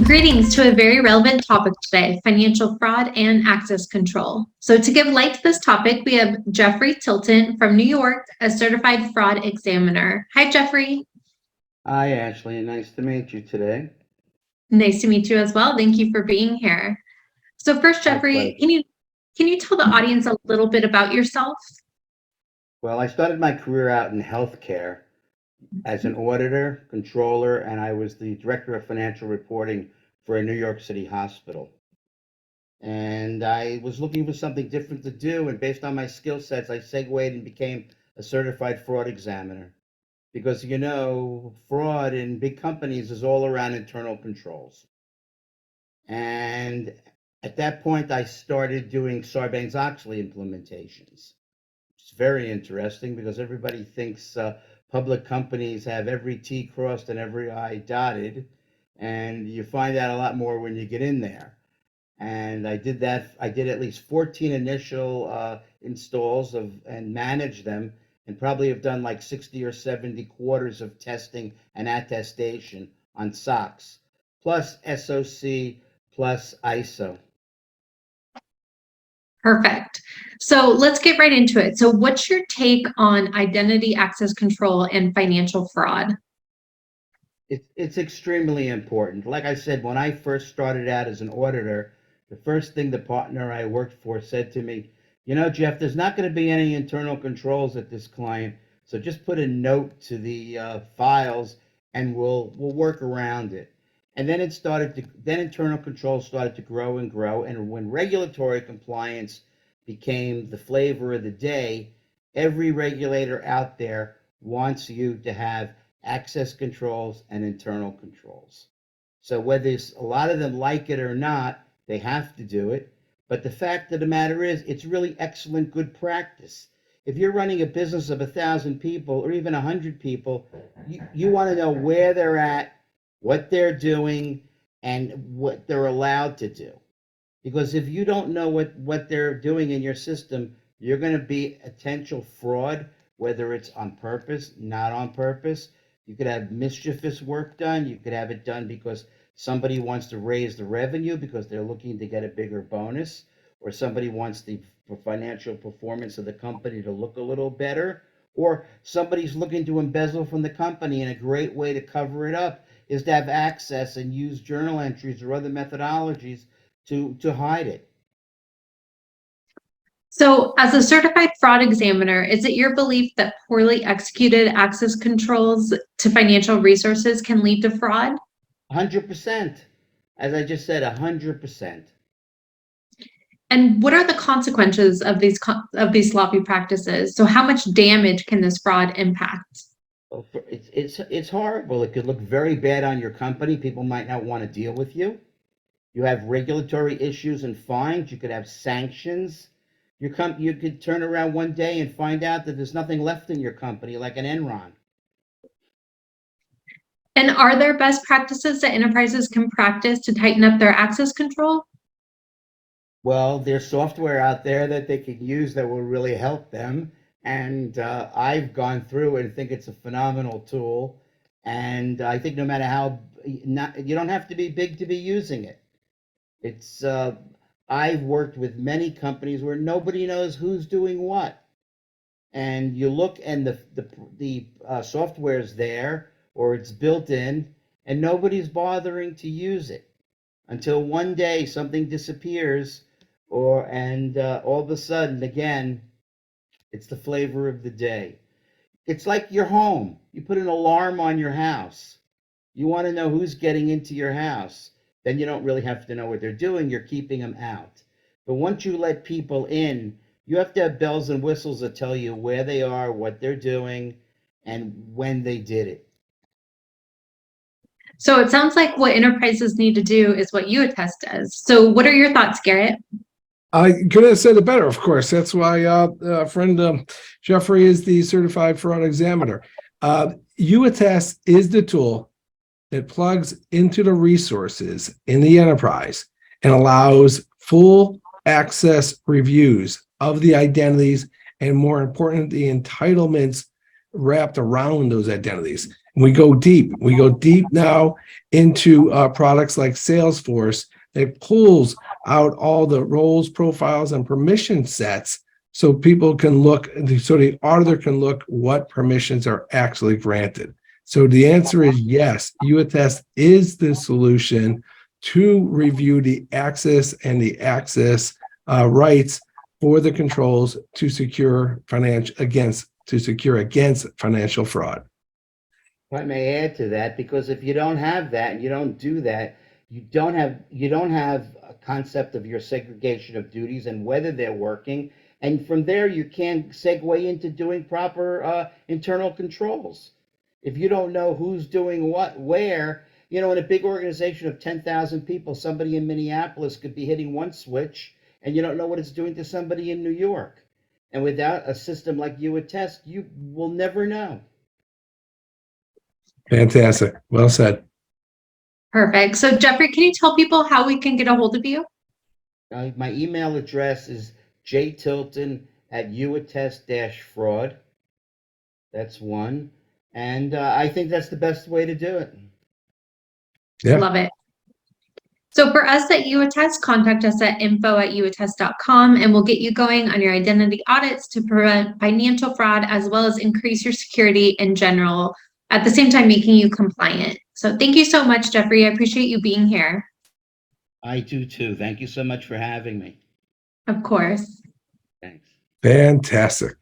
Greetings to a very relevant topic today, financial fraud and access control. So to give light to this topic, we have Jeffrey Tilton from New York, a certified fraud examiner. Hi, Jeffrey. Hi, Ashley. Nice to meet you today. Nice to meet you as well. Thank you for being here. So first, My Jeffrey, pleasure. can you tell the audience a little bit about yourself? Well, I started my career out in healthcare as an auditor, controller, and I was the director of financial reporting for a New York City hospital. And I was looking for something different to do, and based on my skill sets, I segued and became a certified fraud examiner. Because, fraud in big companies is all around internal controls. And at that point, I started doing Sarbanes-Oxley implementations. It's very interesting because everybody thinks public companies have every T crossed and every I dotted, and you find out a lot more when you get in there. And I did that. I did at least 14 initial installs and managed them, and probably have done like 60 or 70 quarters of testing and attestation on SOX, plus SOC, plus ISO. Perfect. So let's get right into it. So what's your take on identity access control and financial fraud? It's extremely important. Like I said, when I first started out as an auditor, the first thing the partner I worked for said to me, Jeff, there's not going to be any internal controls at this client, so just put a note to the files, and we'll work around it. And then then internal controls started to grow and grow, and when regulatory compliance became the flavor of the day, every regulator out there wants you to have access controls and internal controls. So whether a lot of them like it or not, they have to do it. But the fact of the matter is, it's really excellent, good practice. If you're running a business of 1,000 people or even 100 people, you want to know where they're at, what they're doing, and what they're allowed to do. Because if you don't know what they're doing in your system, you're going to be potential fraud, whether it's on purpose, not on purpose. You could have mischievous work done. You could have it done because somebody wants to raise the revenue because they're looking to get a bigger bonus, or somebody wants the financial performance of the company to look a little better, or somebody's looking to embezzle from the company, and a great way to cover it up is to have access and use journal entries or other methodologies to hide it. So as a certified fraud examiner, is it your belief that poorly executed access controls to financial resources can lead to fraud? 100%. As I just said, 100%. And what are the consequences of these sloppy practices? So how much damage can this fraud impact? Well, it's horrible. It could look very bad on your company. People might not want to deal with you. You have regulatory issues and fines. You could have sanctions. You could turn around one day and find out that there's nothing left in your company, like an Enron. And are there best practices that enterprises can practice to tighten up their access control? Well, there's software out there that they can use that will really help them. And I've gone through it and think it's a phenomenal tool. And I think no matter how, you don't have to be big to be using it. It's I've worked with many companies where nobody knows who's doing what, and you look and the software's there or it's built in, and nobody's bothering to use it until one day something disappears, and all of a sudden again it's the flavor of the day. It's like your home. You put an alarm on your house. You want to know who's getting into your house. Then you don't really have to know what they're doing. You're keeping them out. But once you let people in, you have to have bells and whistles that tell you where they are, what they're doing, and when they did it. So it sounds like what enterprises need to do is what you attest as. So what are your thoughts, Garrett? I couldn't have said it better, of course. That's why friend Jeffrey is the certified fraud examiner. UAttest is the tool that plugs into the resources in the enterprise and allows full access reviews of the identities and, more important, the entitlements wrapped around those identities. We go deep. We go deep now into products like Salesforce that pulls out all the roles, profiles, and permission sets so people can look, so the auditor can look what permissions are actually granted. So the answer is yes, UAttest is the solution to review the access and the access rights for the controls to secure against financial fraud. If I may add to that, because if you don't have that and you don't do that, you don't have a concept of your segregation of duties and whether they're working. And from there, you can segue into doing proper internal controls. If you don't know who's doing what, where, you know, in a big organization of 10,000 people, somebody in Minneapolis could be hitting one switch and you don't know what it's doing to somebody in New York. And without a system like UAttest, you will never know. Fantastic. Well said. Perfect. So Jeffrey, can you tell people how we can get a hold of you? My email address is jtilton@uattest-fraud. That's one. And I think that's the best way to do it. Yeah. Love it. So for us at UAttest, contact us at info@uattest.com and we'll get you going on your identity audits to prevent financial fraud as well as increase your security in general, at the same time making you compliant. So thank you so much, Jeffrey. I appreciate you being here. I do too. Thank you so much for having me. Of course. Thanks. Fantastic.